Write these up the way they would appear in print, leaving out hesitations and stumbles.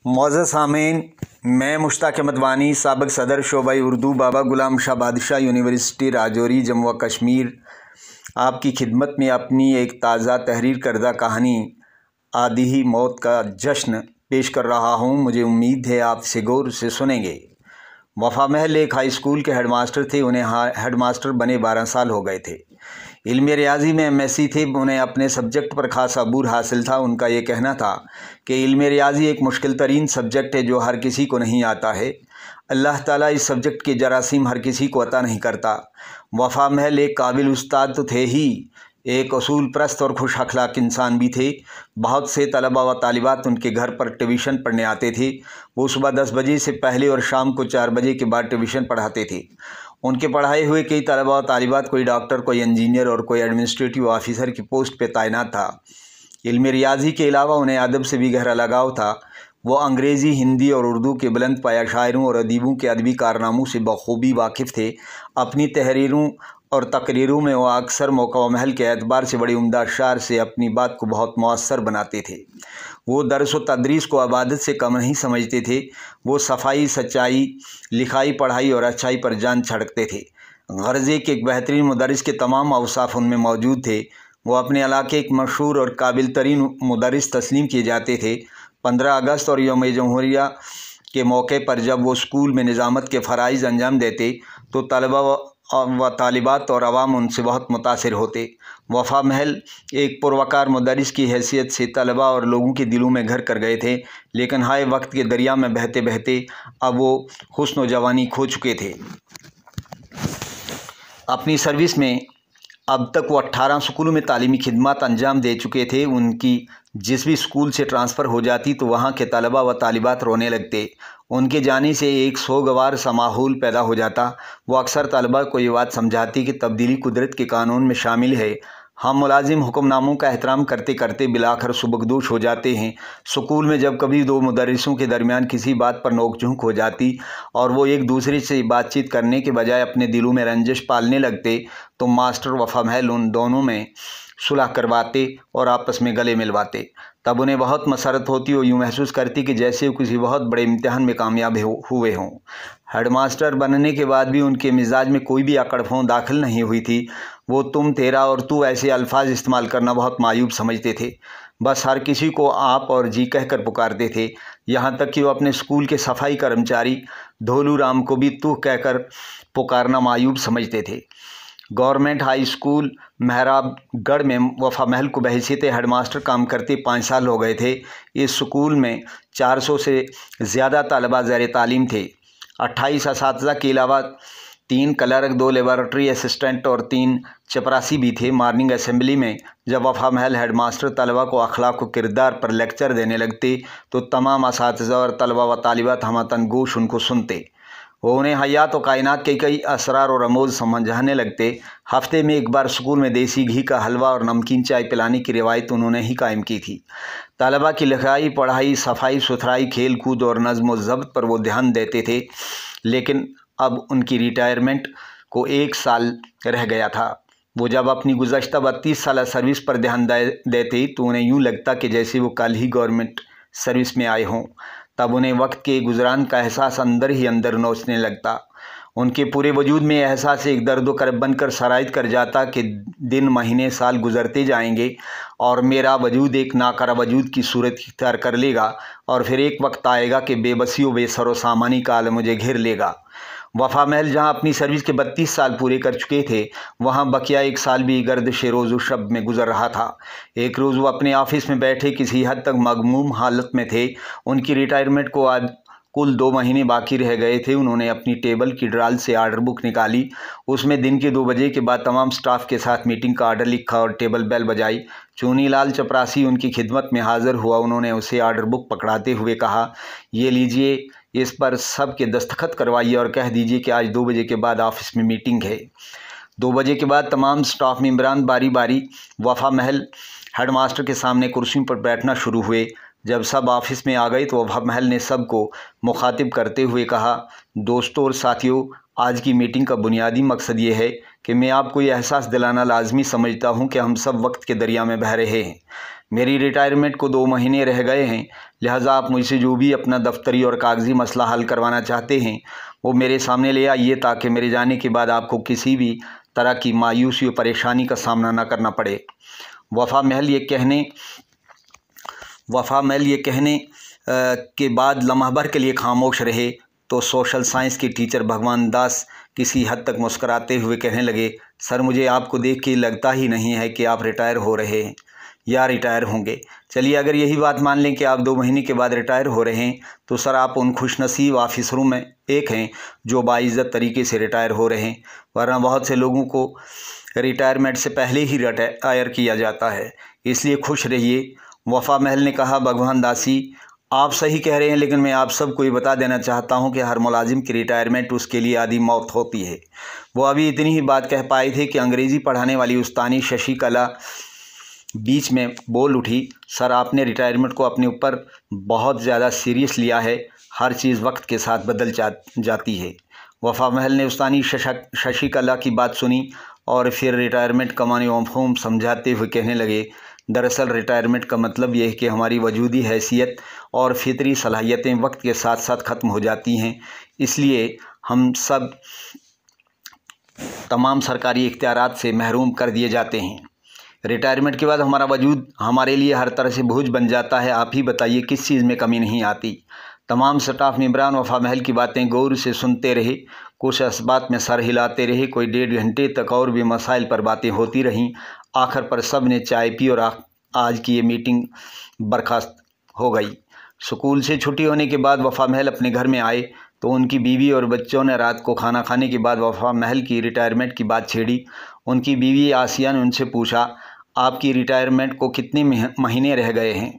मौज़ूद सामीन, मैं मुश्ताक अहमद वानी, साबिक़ सदर शोबा उर्दू बाबा गुलाम शाह बादशाह यूनिवर्सिटी राजौरी जम्मू व कश्मीर आपकी खिदमत में अपनी एक ताज़ा तहरीर करदा कहानी आधी ही मौत का जश्न पेश कर रहा हूँ। मुझे उम्मीद है आप इसे गौर से सुनेंगे। वफ़ा महल एक हाई स्कूल के हेडमास्टर थे। उन्हें हेडमास्टर बने 12 साल हो गए थे। इल्म रियाज़ी में एमएससी थे। उन्हें अपने सब्जेक्ट पर खासा अबूर हासिल था। उनका ये कहना था कि इल्म रियाज़ी एक मुश्किल तरीन सब्जेक्ट है जो हर किसी को नहीं आता है। अल्लाह ताला इस सब्जेक्ट के जरासीम हर किसी को अता नहीं करता। वफ़ा महल एक काबिल उस्ताद तो थे ही, एक असूल परस्त और खुश अखलाक इंसान भी थे। बहुत से तलबा व तालिबात उनके घर पर ट्यूशन पढ़ने आते थे। वो सुबह 10 बजे से पहले और शाम को 4 बजे के बाद ट्यूशन पढ़ाते थे। उनके पढ़ाए हुए कई तलबा व तालिबात कोई डॉक्टर, कोई इंजीनियर और कोई एडमिनिस्ट्रेटिव ऑफिसर की पोस्ट पर तैनात था। इल्म रियाज़ी के अलावा उन्हें अदब से भी गहरा लगाव था। वो अंग्रेज़ी, हिंदी और उर्दू के बुलंद पाया शायरों और अदीबों के अदबी कारनामों से बखूबी वाकिफ़ थे। अपनी तहरीरों और तकरीरों में वो अक्सर मौका व महल के एतबार से बड़ी उम्दा शार से अपनी बात को बहुत मौसर बनाते थे। वो दर्स व तदरीस को इबादत से कम नहीं समझते थे। वो सफाई, सच्चाई, लिखाई, पढ़ाई और अच्छाई पर जान छड़कते थे। गर्ज़े के एक बेहतरीन मुदर्रिस के तमाम अवसाफ उनमें मौजूद थे। वो अपने इलाके एक मशहूर और काबिल तरीन मुदर्रिस तस्लीम किए जाते थे। 15 अगस्त और यौम जमहूरिया के मौके पर जब वो स्कूल में निज़ामत के फ़राइज़ अंजाम देते तो तलबा व तालिबात और अवाम उनसे बहुत मुतासिर होते। वफ़ा महल एक पुरवकार मुदर्रिस की हैसियत से तलबा और लोगों के दिलों में घर कर गए थे। लेकिन हाय वक्त के दरिया में बहते बहते अब वो हुस्न व जवानी खो चुके थे। अपनी सर्विस में अब तक वो 18 स्कूलों में तालीमी खिदमत अंजाम दे चुके थे। उनकी जिस भी स्कूल से ट्रांसफ़र हो जाती तो वहाँ के तलबा व तालिबात रोने लगते। उनके जाने से एक सोगवार सा माहौल पैदा हो जाता। वो अक्सर तलबा को ये बात समझाती कि तब्दीली कुदरत के कानून में शामिल है। हम मुलाजिम हुक्मनामों का एहतराम करते करते बिलाखर सुबकदोश हो जाते हैं। स्कूल में जब कभी दो मुदर्रिसों के दरमियान किसी बात पर नोक झोंक हो जाती और वो एक दूसरे से बातचीत करने के बजाय अपने दिलों में रंजिश पालने लगते तो मास्टर वफ़ा महल उन दोनों में सुलह करवाते और आपस में गले मिलवाते। तब उन्हें बहुत मसरत होती और यूँ महसूस करती कि जैसे वो किसी बहुत बड़े इम्तिहान में कामयाब हुए हों। हेडमास्टर बनने के बाद भी उनके मिजाज में कोई भी अकड़फों दाखिल नहीं हुई थी। वो तुम, तेरा और तू ऐसे अल्फाज इस्तेमाल करना बहुत मायूब समझते थे। बस हर किसी को आप और जी कहकर पुकारते थे। यहाँ तक कि वो अपने स्कूल के सफाई कर्मचारी धोलू राम को भी तू कहकर पुकारना मायूब समझते थे। गवर्नमेंट हाई स्कूल मेहराबगढ़ में वफ़ा महल को बहैसियत हेडमास्टर काम करते 5 साल हो गए थे। इस स्कूल में 400 से ज़्यादा तलबा ज़ेर तालीम थे। 28 असातिज़ा के अलावा 3 क्लर्क, 2 लेबॉरेटरी असिस्टेंट और 3 चपरासी भी थे। मॉर्निंग असेंबली में जब वफ़ा महल हेडमास्टर तलबा को अखलाक व किरदार पर लेक्चर देने लगते तो तमाम असातिज़ा और तलबा व तालिबात हमतन गोश उनको सुनते। वो उन्हें हयात व कायनात के कई असरार और रमूज़ समझाने लगते। हफ्ते में एक बार स्कूल में देसी घी का हलवा और नमकीन चाय पिलाने की रिवायत उन्होंने ही कायम की थी। तलबा की लिखाई, पढ़ाई, सफाई सुथराई, खेल कूद और नज़्म व ज़ब्त पर वो ध्यान देते थे। लेकिन अब उनकी रिटायरमेंट को 1 साल रह गया था। वो जब अपनी गुज़श्ता 32 साल सर्विस पर ध्यान देते तो उन्हें यूँ लगता कि जैसे वो कल ही गवर्नमेंट सर्विस में आए हों। तब उन्हें वक्त के गुजरान का एहसास अंदर ही अंदर नोचने लगता। उनके पूरे वजूद में एहसास एक दर्द व करब बनकर सरायत कर जाता कि दिन, महीने, साल गुजरते जाएंगे और मेरा वजूद एक नाकरा वजूद की सूरत इख्तियार कर लेगा और फिर एक वक्त आएगा कि बेबसी व बेसरो सामानी का आलम मुझे घेर लेगा। वफ़ा महल जहाँ अपनी सर्विस के 32 साल पूरे कर चुके थे वहाँ बकिया 1 साल भी गर्दिश रोज़ शब में गुजर रहा था। एक रोज़ वो अपने ऑफिस में बैठे किसी हद तक मगमूम हालत में थे। उनकी रिटायरमेंट को आज कुल 2 महीने बाकी रह गए थे। उन्होंने अपनी टेबल की ड्राल से आर्डर बुक निकाली। उसमें दिन के 2 बजे के बाद तमाम स्टाफ के साथ मीटिंग का आर्डर लिखा और टेबल बेल बजाई। चूनी लाल चपरासी उनकी खिदमत में हाजिर हुआ। उन्होंने उसे आर्डर बुक पकड़ाते हुए कहा, ये लीजिए, इस पर सब के दस्तखत करवाइए और कह दीजिए कि आज 2 बजे के बाद ऑफिस में मीटिंग है। 2 बजे के बाद तमाम स्टाफ मेंबरान बारी बारी वफ़ा महल हेडमास्टर के सामने कुर्सियों पर बैठना शुरू हुए। जब सब ऑफिस में आ गए तो वफ़ा महल ने सबको मुखातिब करते हुए कहा, दोस्तों और साथियों, आज की मीटिंग का बुनियादी मकसद ये है कि मैं आपको ये एहसास दिलाना लाजमी समझता हूँ कि हम सब वक्त के दरिया में बह रहे हैं। मेरी रिटायरमेंट को 2 महीने रह गए हैं, लिहाजा आप मुझसे जो भी अपना दफ्तरी और कागज़ी मसला हल करवाना चाहते हैं वो मेरे सामने ले आइए, ताकि मेरे जाने के बाद आपको किसी भी तरह की मायूसी और परेशानी का सामना न करना पड़े। वफ़ा महल ये कहने के बाद लम्हा भर के लिए खामोश रहे तो सोशल साइंस के टीचर भगवान दास किसी हद तक मुस्कराते हुए कहने लगे, सर मुझे आपको देख के लगता ही नहीं है कि आप रिटायर हो रहे हैं या रिटायर होंगे। चलिए अगर यही बात मान लें कि आप 2 महीने के बाद रिटायर हो रहे हैं तो सर आप उन खुशनसीब ऑफिसरों में एक हैं जो बाइज़्ज़त तरीके से रिटायर हो रहे हैं, वरना बहुत से लोगों को रिटायरमेंट से पहले ही रिटायर किया जाता है, इसलिए खुश रहिए। वफ़ा महल ने कहा, भगवान दासी आप सही कह रहे हैं, लेकिन मैं आप सबको ये बता देना चाहता हूं कि हर मुलाजिम की रिटायरमेंट उसके लिए आधी मौत होती है। वो अभी इतनी ही बात कह पाए थे कि अंग्रेज़ी पढ़ाने वाली उस्तानी शशिकला बीच में बोल उठी, सर आपने रिटायरमेंट को अपने ऊपर बहुत ज़्यादा सीरियस लिया है, हर चीज़ वक्त के साथ बदल जाती है। वफ़ा महल ने उस्तानी शशिकला की बात सुनी और फिर रिटायरमेंट का माने मफ़हूम समझाते हुए कहने लगे, दरअसल रिटायरमेंट का मतलब यह है कि हमारी वजूदी हैसियत और फितरी सलाहियतें वक्त के साथ साथ ख़त्म हो जाती हैं, इसलिए हम सब तमाम सरकारी इख्तियारात से महरूम कर दिए जाते हैं। रिटायरमेंट के बाद हमारा वजूद हमारे लिए हर तरह से बोझ बन जाता है। आप ही बताइए किस चीज़ में कमी नहीं आती। तमाम स्टाफ मेंबरान वफ़ा महल की बातें गौर से सुनते रहे, कुछ इस्बात में सर हिलाते रहे, कोई 1.5 घंटे तक और भी मसाइल पर बातें होती रहीं। आखिर पर सब ने चाय पी और आज की ये मीटिंग बर्खास्त हो गई। स्कूल से छुट्टी होने के बाद वफ़ा महल अपने घर में आए तो उनकी बीवी और बच्चों ने रात को खाना खाने के बाद वफ़ा महल की रिटायरमेंट की बात छेड़ी। उनकी बीवी आसिया ने उनसे पूछा, आपकी रिटायरमेंट को कितने महीने रह गए हैं?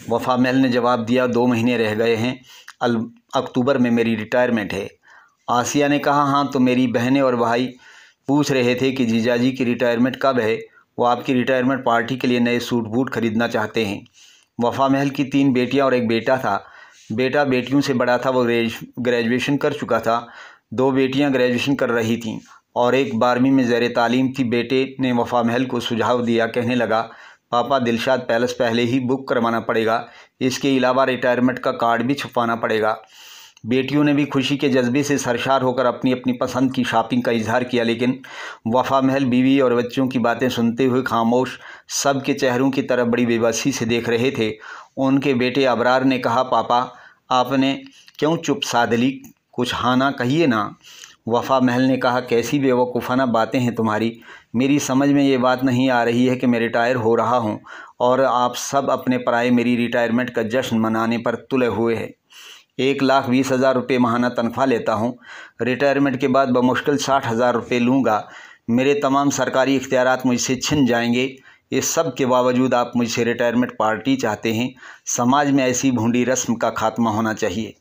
वफ़ा महल ने जवाब दिया, 2 महीने रह गए हैं, अक्टूबर में मेरी रिटायरमेंट है। आसिया ने कहा, हाँ तो मेरी बहनें और भाई पूछ रहे थे कि जीजाजी की रिटायरमेंट कब है, वो आपकी रिटायरमेंट पार्टी के लिए नए सूट बूट खरीदना चाहते हैं। वफ़ा महल की 3 बेटियां और एक बेटा था। बेटा बेटियों से बड़ा था, वो ग्रेजुएशन कर चुका था। 2 बेटियां ग्रेजुएशन कर रही थीं और एक 12वीं में ज़ेर तालीम थी। बेटे ने वफ़ा महल को सुझाव दिया, कहने लगा, पापा दिलशाद पैलेस पहले ही बुक करवाना पड़ेगा, इसके अलावा रिटायरमेंट का कार्ड भी छपवाना पड़ेगा। बेटियों ने भी खुशी के जज्बे से सरशार होकर अपनी अपनी पसंद की शॉपिंग का इजहार किया, लेकिन वफ़ा महल बीवी और बच्चों की बातें सुनते हुए खामोश सब के चेहरों की तरफ बड़ी बेबसी से देख रहे थे। उनके बेटे अबरार ने कहा, पापा आपने क्यों चुप साधली, कुछ हाँ ना कहिए ना। वफ़ा महल ने कहा, कैसी बेवकूफ़ाना बातें हैं तुम्हारी, मेरी समझ में ये बात नहीं आ रही है कि मैं रिटायर हो रहा हूँ और आप सब अपने पराए मेरी रिटायरमेंट का जश्न मनाने पर तुले हुए हैं। 1,20,000 रुपये माहाना तनख्वाह लेता हूँ, रिटायरमेंट के बाद बमुश्किल 60,000 रुपये लूँगा, मेरे तमाम सरकारी इख्तियारात मुझसे छिन जाएंगे। इस सब के बावजूद आप मुझसे रिटायरमेंट पार्टी चाहते हैं। समाज में ऐसी भूंडी रस्म का खात्मा होना चाहिए।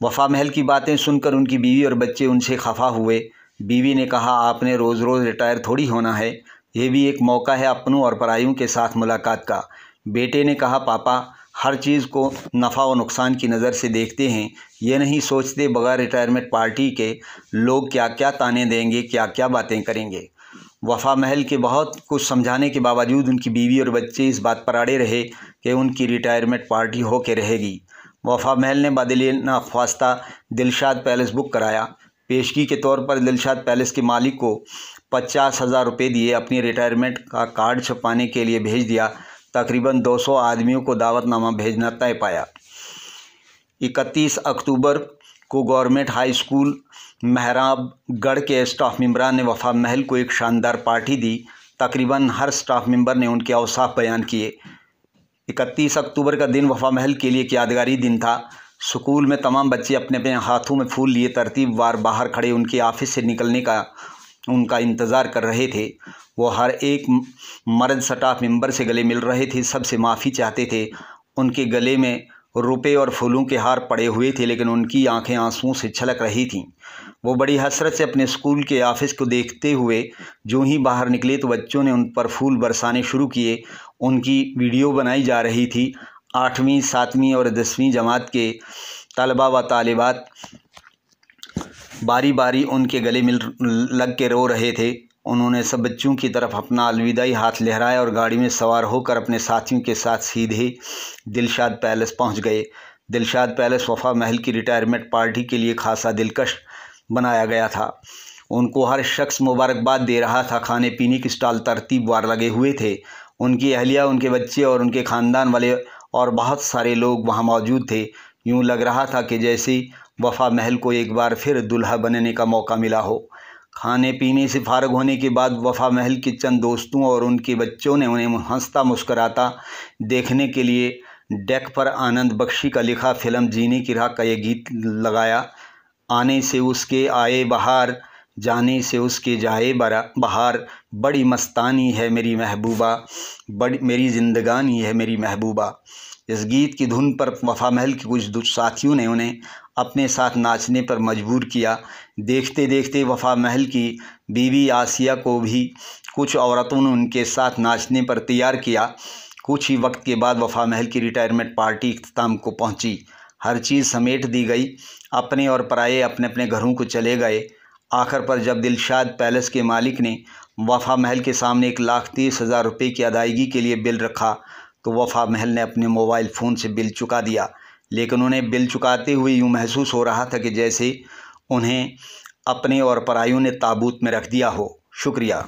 वफ़ा महल की बातें सुनकर उनकी बीवी और बच्चे उनसे खफा हुए। बीवी ने कहा, आपने रोज़ रोज़ रिटायर थोड़ी होना है, ये भी एक मौका है अपनों और परायों के साथ मुलाकात का। बेटे ने कहा, पापा हर चीज़ को नफ़ा और नुकसान की नज़र से देखते हैं, ये नहीं सोचते बगैर रिटायरमेंट पार्टी के लोग क्या क्या ताने देंगे, क्या क्या बातें करेंगे। वफ़ा महल के बहुत कुछ समझाने के बावजूद उनकी बीवी और बच्चे इस बात पर अड़े रहे कि उनकी रिटायरमेंट पार्टी हो के रहेगी। वफ़ा महल ने बदले नाख्वास्ता दिलशाद पैलेस बुक कराया। पेशगी के तौर पर दिलशाद पैलेस के मालिक को 50,000 रुपये दिए, अपनी रिटायरमेंट का कार्ड छपवाने के लिए भेज दिया। तकरीबन 200 आदमियों को दावतनामा भेजना तय पाया। 31 अक्टूबर को गवर्नमेंट हाई स्कूल मेहराबगढ़ के स्टाफ मेंबरान ने वफ़ा महल को एक शानदार पार्टी दी। तकरीबन हर स्टाफ मेंबर ने उनके औसाफ बयान किए। 31 अक्टूबर का दिन वफ़ा महल के लिए एक यादगारी दिन था। स्कूल में तमाम बच्चे अपने अपने हाथों में फूल लिए तरतीब वार बाहर खड़े उनके ऑफिस से निकलने का उनका इंतज़ार कर रहे थे। वो हर एक मर्द स्टाफ मेंबर से गले मिल रहे थे, सबसे माफ़ी चाहते थे। उनके गले में रुपए और फूलों के हार पड़े हुए थे, लेकिन उनकी आंखें आंसुओं से छलक रही थीं। वो बड़ी हसरत से अपने स्कूल के ऑफिस को देखते हुए जो ही बाहर निकले तो बच्चों ने उन पर फूल बरसाने शुरू किए। उनकी वीडियो बनाई जा रही थी। 8वीं 7वीं और 10वीं जमात के तलबा व तालिबात बारी बारी उनके गले मिल लग के रो रहे थे। उन्होंने सब बच्चों की तरफ अपना अलविदाई हाथ लहराया और गाड़ी में सवार होकर अपने साथियों के साथ सीधे दिलशाद पैलेस पहुंच गए। दिलशाद पैलेस वफ़ा महल की रिटायरमेंट पार्टी के लिए खासा दिलकश बनाया गया था। उनको हर शख्स मुबारकबाद दे रहा था। खाने पीने के स्टॉल तरतीबवार लगे हुए थे। उनकी अहलिया, उनके बच्चे और उनके ख़ानदान वाले और बहुत सारे लोग वहाँ मौजूद थे। यूँ लग रहा था कि जैसे वफ़ा महल को एक बार फिर दुल्हा बनने का मौका मिला हो। खाने पीने से फारग होने के बाद वफ़ा महल के चंद दोस्तों और उनके बच्चों ने उन्हें हंसता मुस्कराता देखने के लिए डेक पर आनंद बख्शी का लिखा फिल्म जीने की राह का ये गीत लगाया। आने से उसके आए बहार, जाने से उसके जाए बहार, बड़ी मस्तानी है मेरी महबूबा, बड़ी मेरी ज़िंदगानी है मेरी महबूबा। इस गीत की धुन पर वफ़ा महल के कुछ साथियों ने उन्हें अपने साथ नाचने पर मजबूर किया। देखते देखते वफ़ा महल की बीवी आसिया को भी कुछ औरतों ने उनके साथ नाचने पर तैयार किया। कुछ ही वक्त के बाद वफ़ा महल की रिटायरमेंट पार्टी इख्तिताम को पहुंची। हर चीज़ समेट दी गई। अपने और पराये अपने अपने घरों को चले गए। आखिर पर जब दिलशाद पैलेस के मालिक ने वफ़ा महल के सामने 1,30,000 रुपये की अदायगी के लिए बिल रखा तो वफ़ा महल ने अपने मोबाइल फ़ोन से बिल चुका दिया। लेकिन उन्हें बिल चुकाते हुए यूँ महसूस हो रहा था कि जैसे उन्हें अपने और परायों ने ताबूत में रख दिया हो। शुक्रिया।